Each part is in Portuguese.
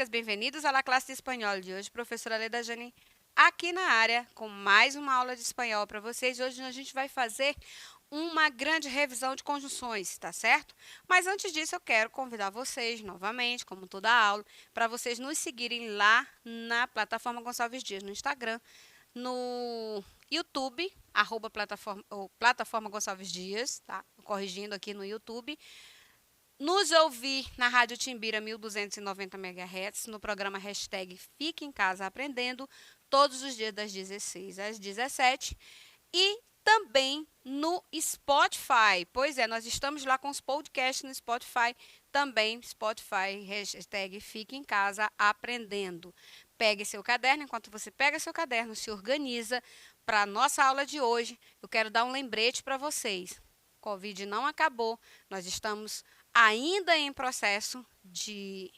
chicas, bem-vindos à la classe de espanhol de hoje. Professora Leda Jane aqui na área com mais uma aula de espanhol para vocês. Hoje a gente vai fazer uma grande revisão de conjunções, tá certo? Mas antes disso eu quero convidar vocês novamente, como toda aula, para vocês nos seguirem lá na plataforma Gonçalves Dias, no Instagram, no YouTube, plataforma Gonçalves Dias, tá? Corrigindo aqui no YouTube. Nos ouvir na Rádio Timbira 1290 MHz, no programa hashtag Fique em Casa Aprendendo, todos os dias das 16 às 17. E também no Spotify. Pois é, nós estamos lá com os podcasts no Spotify. Também Spotify, hashtag Fique em Casa Aprendendo. Pegue seu caderno, enquanto você pega seu caderno, se organiza para a nossa aula de hoje. Eu quero dar um lembrete para vocês. Covid não acabou, nós estamos ainda em processo de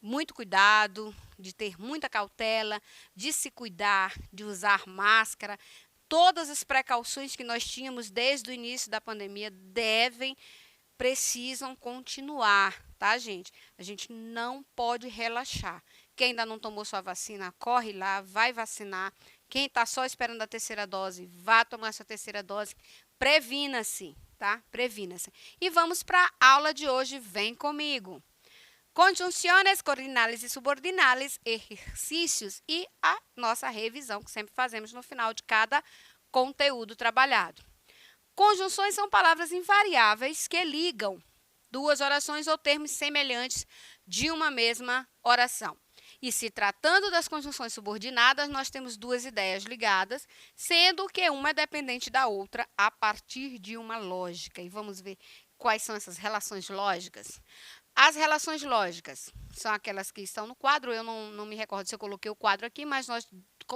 muito cuidado, de ter muita cautela, de se cuidar, de usar máscara. Todas as precauções que nós tínhamos desde o início da pandemia precisam continuar, tá, gente? A gente não pode relaxar. Quem ainda não tomou sua vacina, corre lá, vai vacinar. Quem está só esperando a terceira dose, vá tomar sua terceira dose. Previna-se, tá? Previna-se. E vamos para a aula de hoje. Vem comigo. Conjunções coordinais e subordinais, exercícios e a nossa revisão, que sempre fazemos no final de cada conteúdo trabalhado. Conjunções são palavras invariáveis que ligam duas orações ou termos semelhantes de uma mesma oração. E se tratando das conjunções subordinadas, nós temos duas ideias ligadas, sendo que uma é dependente da outra a partir de uma lógica. E vamos ver quais são essas relações lógicas. As relações lógicas são aquelas que estão no quadro. Eu não me recordo se eu coloquei o quadro aqui, mas nós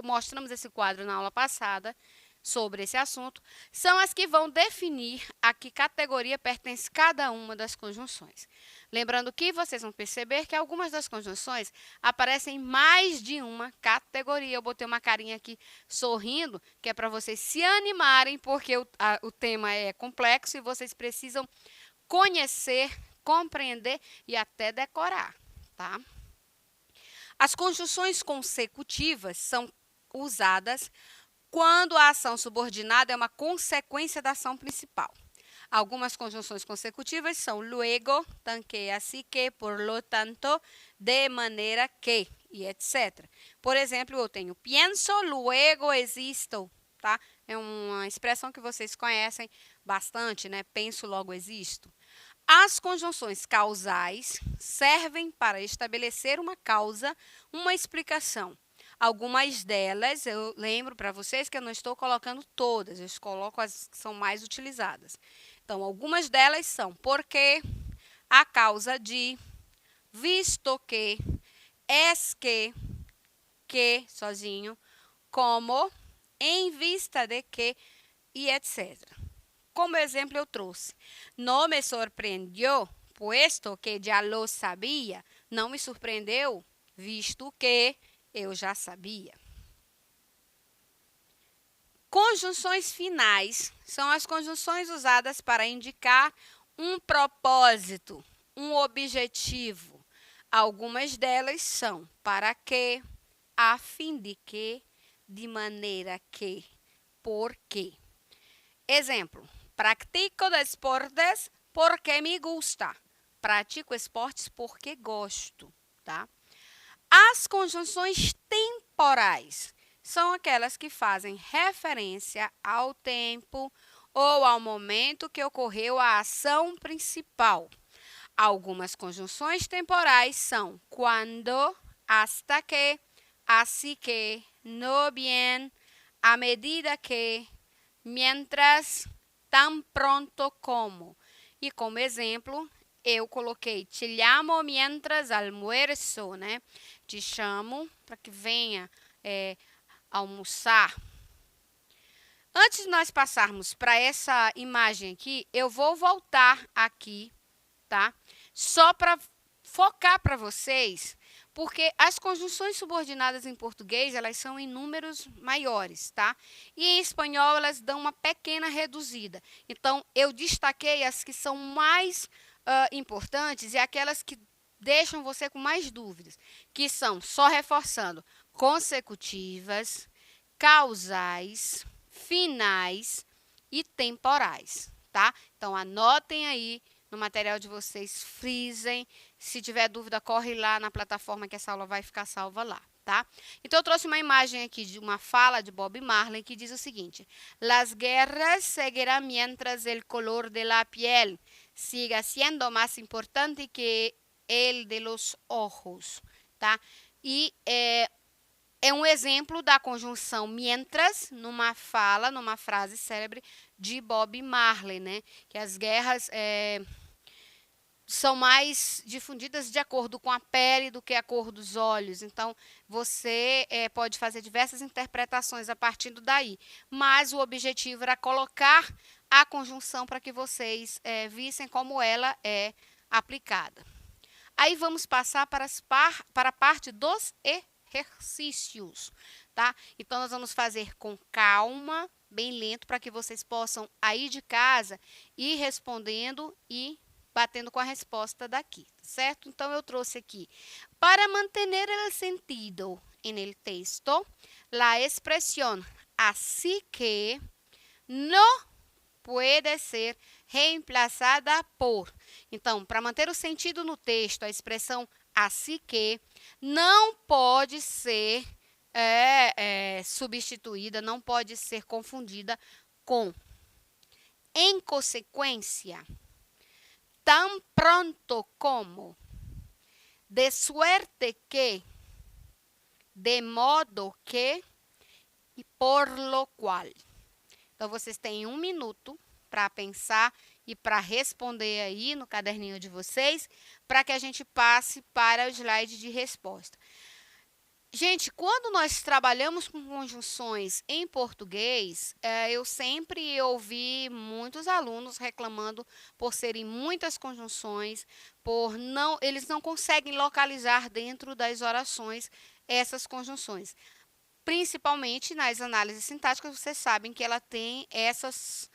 mostramos esse quadro na aula passada sobre esse assunto. São as que vão definir a que categoria pertence cada uma das conjunções. Lembrando que vocês vão perceber que algumas das conjunções aparecem em mais de uma categoria. Eu botei uma carinha aqui sorrindo, que é para vocês se animarem, porque o tema é complexo e vocês precisam conhecer, compreender e até decorar, tá? As conjunções consecutivas são usadas quando a ação subordinada é uma consequência da ação principal. Algumas conjunções consecutivas são luego, tan que, así que, por lo tanto, de maneira que, e etc. Por exemplo, eu tenho pienso, luego existo, tá? É uma expressão que vocês conhecem bastante, né? Penso, logo existo. As conjunções causais servem para estabelecer uma causa, uma explicação. Algumas delas, eu lembro para vocês que eu não estou colocando todas, eu coloco as que são mais utilizadas. Então, algumas delas são porque, a causa de, visto que, es que sozinho, como, em vista de que e etc. Como exemplo, eu trouxe: não me surpreendeu, puesto que já lo sabia. Não me surpreendeu, visto que eu já sabia. Conjunções finais são as conjunções usadas para indicar um propósito, um objetivo. Algumas delas são para que, a fim de que, de maneira que, por quê. Exemplo: pratico desportes porque me gusta. Pratico esportes porque gosto, tá? As conjunções temporais são aquelas que fazem referência ao tempo ou ao momento que ocorreu a ação principal. Algumas conjunções temporais são quando, hasta que, así que, no bien, a medida que, mientras, tan pronto como. E como exemplo, eu coloquei te llamo mientras almuerzo, né? Te chamo para que venha almoçar. Antes de nós passarmos para essa imagem aqui, eu vou voltar aqui, tá? Só para focar para vocês, porque as conjunções subordinadas em português, elas são em números maiores, tá? E em espanhol, elas dão uma pequena reduzida. Então, eu destaquei as que são mais importantes e aquelas que deixam você com mais dúvidas, que são, só reforçando, consecutivas, causais, finais e temporais, tá? Então, anotem aí no material de vocês, frisem. Se tiver dúvida, corre lá na plataforma que essa aula vai ficar salva lá, tá? Então, eu trouxe uma imagem aqui de uma fala de Bob Marley que diz o seguinte: Las guerras seguirán mientras el color de la piel siga siendo más importante que el de los ojos, tá? E é um exemplo da conjunção mientras numa fala, numa frase célebre de Bob Marley, né? Que as guerras são mais difundidas de acordo com a pele do que a cor dos olhos. Então, você pode fazer diversas interpretações a partir daí. Mas o objetivo era colocar a conjunção para que vocês vissem como ela é aplicada. Aí vamos passar para a parte dos exercícios, tá? Então, nós vamos fazer com calma, bem lento, para que vocês possam, aí de casa, ir respondendo e batendo com a resposta daqui, certo? Então, eu trouxe aqui. Para manter el sentido en el texto, la expresión así que no puede ser reemplazada por. Então, para manter o sentido no texto, a expressão assim que não pode ser substituída, não pode ser confundida com em consequência, tan pronto como, de suerte que, de modo que e por lo cual. Então, vocês têm 1 minuto para pensar e para responder aí no caderninho de vocês, para que a gente passe para o slide de resposta. Gente, quando nós trabalhamos com conjunções em português, eu sempre ouvi muitos alunos reclamando por serem muitas conjunções, eles não conseguem localizar dentro das orações essas conjunções. Principalmente nas análises sintáticas, vocês sabem que ela tem essas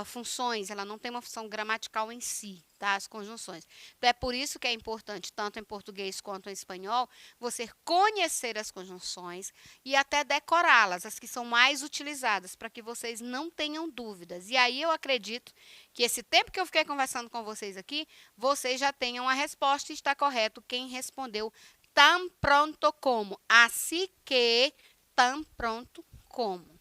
funções, ela não tem uma função gramatical em si, tá? As conjunções. Então, é por isso que é importante, tanto em português quanto em espanhol, você conhecer as conjunções e até decorá-las, as que são mais utilizadas, para que vocês não tenham dúvidas. E aí eu acredito que esse tempo que eu fiquei conversando com vocês aqui, vocês já tenham a resposta e está correto quem respondeu tan pronto como. Assim que, tan pronto como.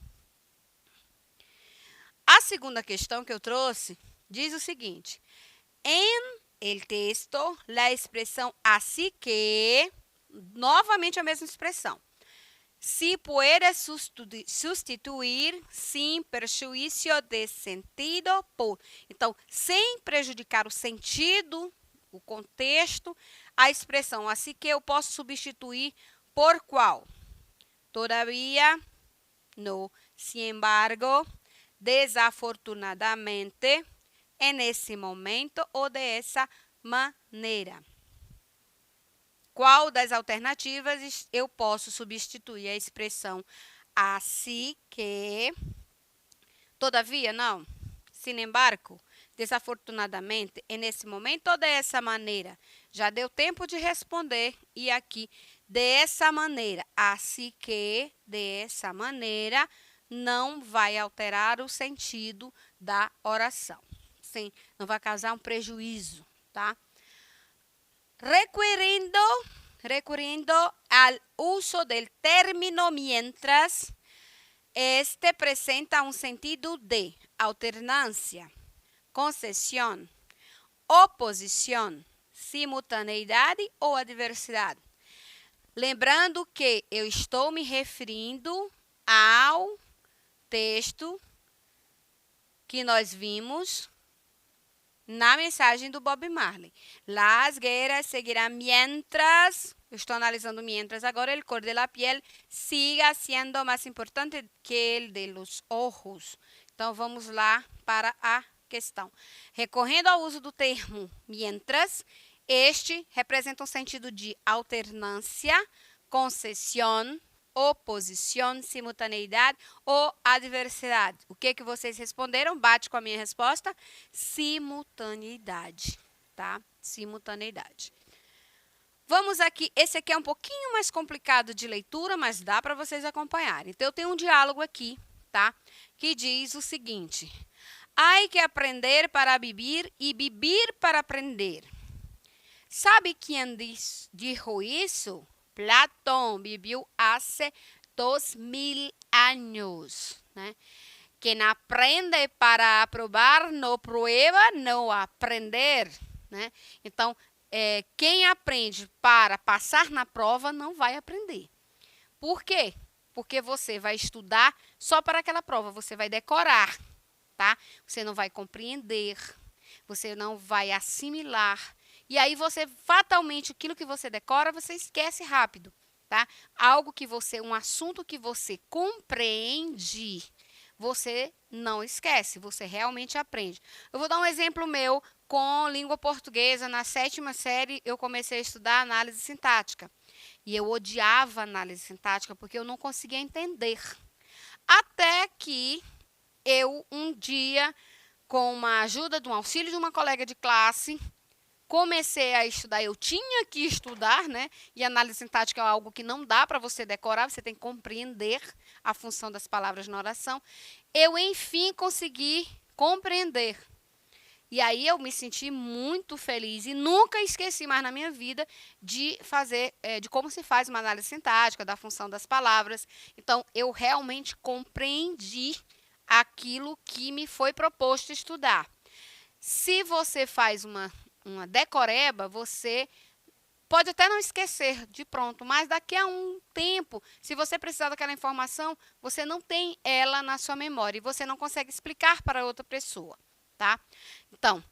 A segunda questão que eu trouxe diz o seguinte: em el texto, la expressão así que, novamente a mesma expressão, se puede sustituir sin perjuízo de sentido por. Então, sem prejudicar o sentido, o contexto, a expressão así que eu posso substituir por qual? Todavía, no, sin embargo, desafortunadamente, en ese momento ou de essa maneira. Qual das alternativas eu posso substituir a expressão assim que? Todavia, não. Sin embargo, desafortunadamente, en esse momento ou de essa maneira? Já deu tempo de responder e aqui, de essa maneira. Assim que, de essa maneira, não vai alterar o sentido da oração. Sim, não vai causar um prejuízo, tá? Recurriendo al uso del término mientras, este presenta un sentido de alternancia, concesión, oposición, simultaneidade ou adversidade. Lembrando que eu estou me referindo ao texto que nós vimos na mensagem do Bob Marley. Las guerras seguirán mientras, eu estou analisando mientras agora, el color de la piel siga siendo más importante que el de los ojos. Então, vamos lá para a questão. Recorrendo ao uso do termo mientras, este representa um sentido de alternância, concessão, oposição, simultaneidade ou adversidade. O que vocês responderam? Bate com a minha resposta. Simultaneidade, tá? Simultaneidade. Vamos aqui, esse aqui é um pouquinho mais complicado de leitura, mas dá para vocês acompanharem. Então, eu tenho um diálogo aqui, tá? Que diz o seguinte: Há que aprender para vivir e vivir para aprender. ¿Sabe quem dijo isso? Platão viveu há 2000 anos, né? Quem aprende para aprovar não prueba, não aprender, né? Então, quem aprende para passar na prova não vai aprender. Por quê? Porque você vai estudar só para aquela prova, você vai decorar, tá? Você não vai compreender, você não vai assimilar. E aí você, fatalmente, aquilo que você decora, você esquece rápido, tá? Algo que você, um assunto que você compreende, você não esquece, você realmente aprende. Eu vou dar um exemplo meu com língua portuguesa. Na 7ª série, eu comecei a estudar análise sintática. E eu odiava análise sintática porque eu não conseguia entender. Até que eu, um dia, com a ajuda de um auxílio de uma colega de classe, comecei a estudar. Eu tinha que estudar, né? E análise sintática é algo que não dá para você decorar, você tem que compreender a função das palavras na oração. Eu, enfim, consegui compreender. E aí eu me senti muito feliz e nunca esqueci mais na minha vida de fazer, de como se faz uma análise sintática, da função das palavras. Então, eu realmente compreendi aquilo que me foi proposto estudar. Se você faz uma decoreba, você pode até não esquecer de pronto, mas daqui a um tempo, se você precisar daquela informação, você não tem ela na sua memória e você não consegue explicar para outra pessoa, tá? Então,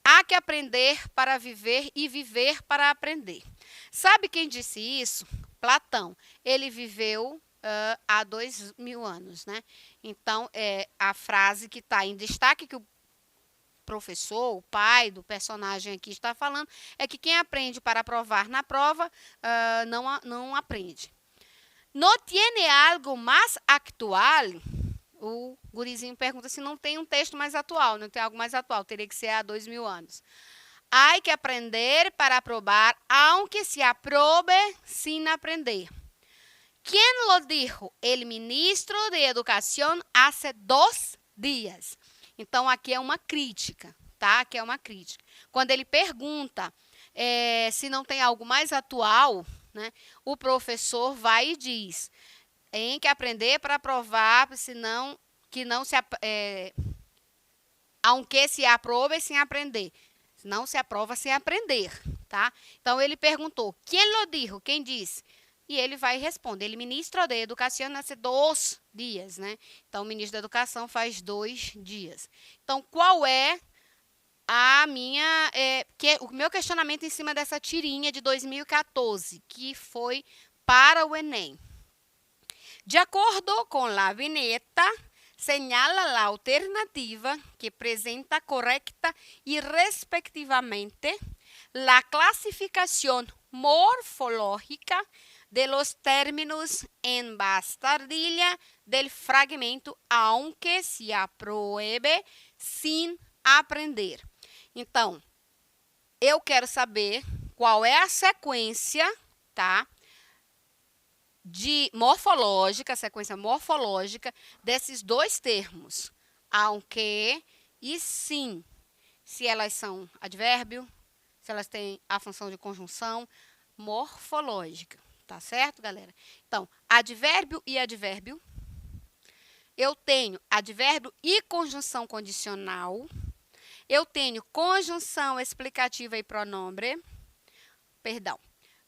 há que aprender para viver e viver para aprender. Sabe quem disse isso? Platão. Ele viveu há 2000 anos, né? Então, a frase que está em destaque, que o professor, o pai do personagem aqui está falando, é que quem aprende para provar na prova não aprende. ¿No tiene algo mais actual? O gurizinho pergunta se não tem um texto mais atual, não tem algo mais atual, teria que ser há 2000 anos. Há que aprender para aprobar, aunque se aprobe sin aprender. ¿Quién lo dijo? El ministro de Educación hace 2 dias. Então, aqui é uma crítica, tá? Aqui é uma crítica. Quando ele pergunta se não tem algo mais atual, né, o professor vai e diz: tem que aprender para aprovar, senão que não se aunque se aprobe sem aprender. Não se aprova sem aprender, tá? Então, ele perguntou: quem lo dijo? Quem disse? E ele vai responder: ele ministro de Educação hace 2 dias, né? Então, o ministro da Educação faz 2 dias. Então, qual é a minha, o meu questionamento em cima dessa tirinha de 2014, que foi para o Enem? De acordo com a vinheta, señala a alternativa que apresenta correcta e respectivamente a classificação morfológica de los términos en bastardilla del fragmento aunque se apruebe sin aprender. Então, eu quero saber qual é a sequência, tá? A sequência morfológica desses 2 termos, aunque e sim. Se elas são advérbio, se elas têm a função de conjunção morfológica. Tá certo, galera? Então, advérbio e advérbio. Eu tenho advérbio e conjunção condicional. Eu tenho conjunção explicativa e pronome. Perdão.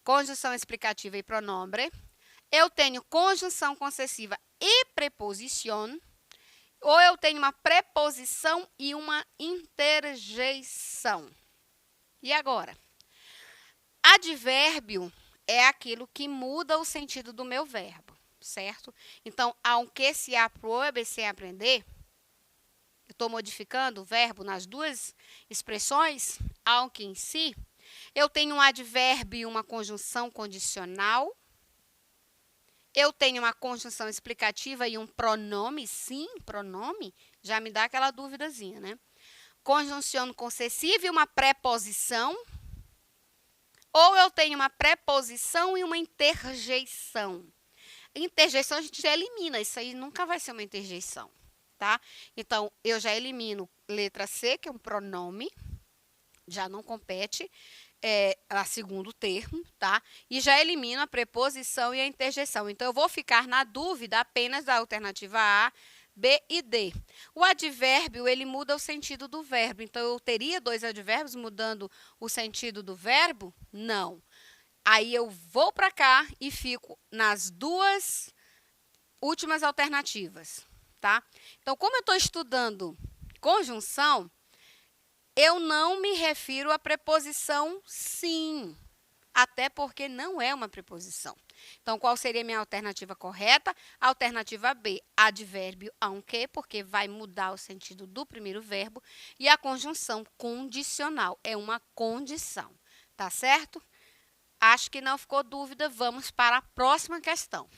Conjunção explicativa e pronome. Eu tenho conjunção concessiva e preposição. Ou eu tenho uma preposição e uma interjeição. E agora? Advérbio é aquilo que muda o sentido do meu verbo, certo? Então, aunque se aprobe sem aprender, eu estou modificando o verbo nas 2 expressões, aunque em si. Eu tenho um advérbio e uma conjunção condicional. Eu tenho uma conjunção explicativa e um pronome, sim, pronome, já me dá aquela duvidazinha, né? Conjunção concessiva e uma preposição. Ou eu tenho uma preposição e uma interjeição. Interjeição a gente já elimina, isso aí nunca vai ser uma interjeição, tá? Então, eu já elimino letra C, que é um pronome, já não compete a segundo termo, tá? E já elimino a preposição e a interjeição. Então, eu vou ficar na dúvida apenas da alternativa A, B e D. O advérbio, ele muda o sentido do verbo. Então, eu teria dois advérbios mudando o sentido do verbo? Não. Aí, eu vou para cá e fico nas duas últimas alternativas, tá? Então, como eu estou estudando conjunção, eu não me refiro à preposição sim, até porque não é uma preposição. Então, qual seria a minha alternativa correta? Alternativa B, advérbio a que, porque vai mudar o sentido do primeiro verbo, e a conjunção condicional, é uma condição, tá certo? Acho que não ficou dúvida, vamos para a próxima questão.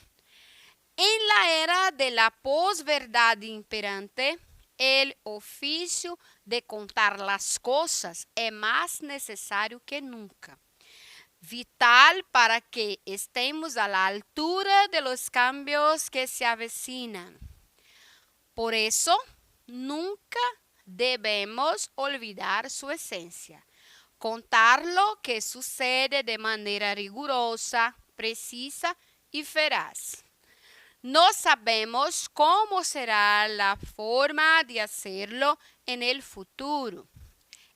En la era de la posverdad imperante, el oficio de contar las cosas es más necesario que nunca. Vital para que estemos a la altura de los cambios que se avecinan. Por eso, nunca debemos olvidar su esencia. Contar lo que sucede de manera rigurosa, precisa y veraz. No sabemos cómo será la forma de hacerlo en el futuro,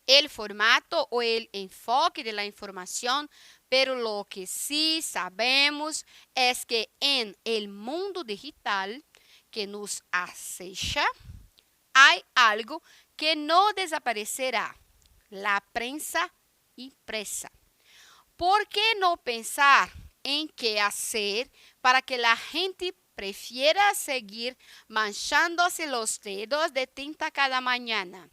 el formato o el enfoque de la información, pero lo que sí sabemos es que en el mundo digital que nos acecha, hay algo que no desaparecerá, la prensa impresa. ¿Por qué no pensar en qué hacer para que la gente prefiera seguir manchándose los dedos de tinta cada mañana?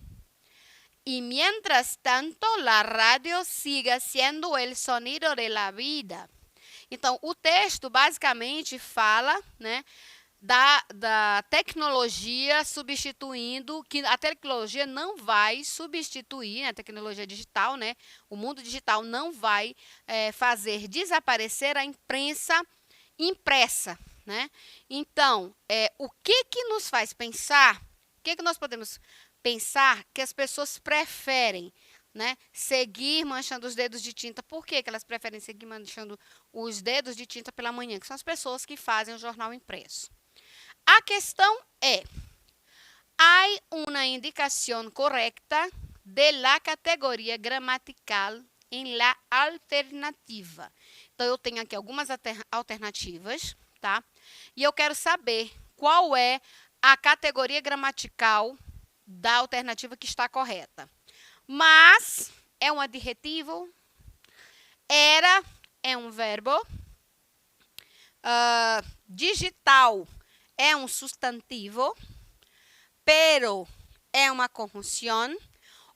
Y mientras tanto, la radio siga sendo el sonido de la vida. Então, o texto basicamente fala, né, da tecnologia substituindo, que a tecnologia não vai substituir, a tecnologia digital, né, o mundo digital não vai fazer desaparecer a imprensa impressa, né? Então, o que nos faz pensar, o que nós podemos pensar que as pessoas preferem, né, seguir manchando os dedos de tinta? Por que elas preferem seguir manchando os dedos de tinta pela manhã? Que são as pessoas que fazem o jornal impresso. A questão é, há uma indicação correta de la categoria gramatical em la alternativa. Então, eu tenho aqui algumas alternativas, tá? E eu quero saber qual é a categoria gramatical da alternativa que está correta. Mas é um adjetivo, era é um verbo, digital é um substantivo, pero é uma conjunção,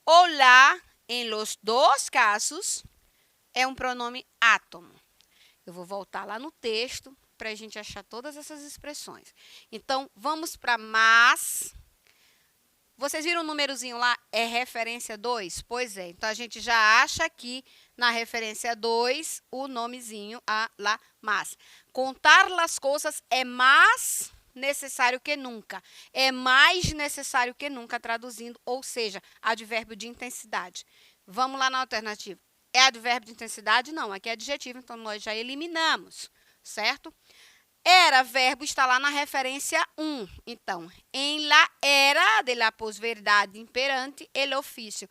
ou lá, em los dois casos, é um pronome átomo. Eu vou voltar lá no texto para a gente achar todas essas expressões. Então, vamos para mas. Vocês viram o númerozinho lá? É referência 2? Pois é. Então, a gente já acha aqui na referência 2 o nomezinho lá, mas. Contar as coisas é mais necessário que nunca. É mais necessário que nunca, traduzindo, ou seja, advérbio de intensidade. Vamos lá na alternativa. É advérbio de intensidade? Não, aqui é adjetivo, então nós já eliminamos, certo? Era, verbo, está lá na referência 1. Então, em la era de la posverdade imperante, el ofício.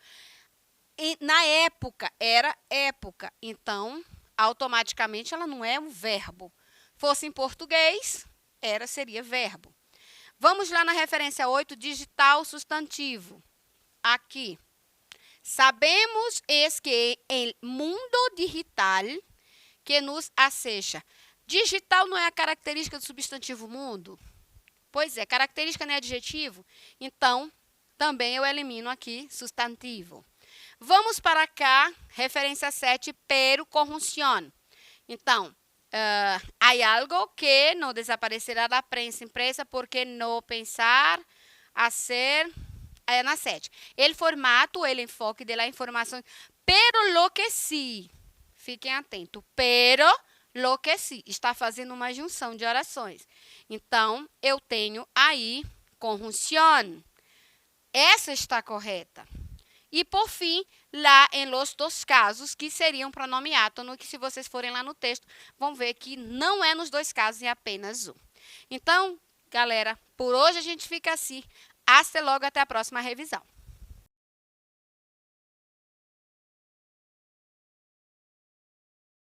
E, na época, era época. Então, automaticamente, ela não é um verbo. Fosse em português, era seria verbo. Vamos lá na referência 8, digital substantivo. Aqui. Sabemos es que el mundo digital que nos acecha. Digital não é a característica do substantivo mundo? Pois é, característica não é adjetivo? Então, também eu elimino aqui substantivo. Vamos para cá, referência 7, pero conjunción. Então, há algo que não desaparecerá da prensa impresa porque não pensar a ser... na 7. El formato, el enfoque de la información, pero lo que sí, Fiquem atentos. Pero lo que sí. Está fazendo uma junção de orações. Então, eu tenho aí conjunção. Essa está correta. E, por fim, lá em los dos casos, que seriam pronome átono, que se vocês forem lá no texto, vão ver que não é nos dois casos, é apenas um. Então, galera, por hoje a gente fica assim. Hasta logo, até a próxima revisão.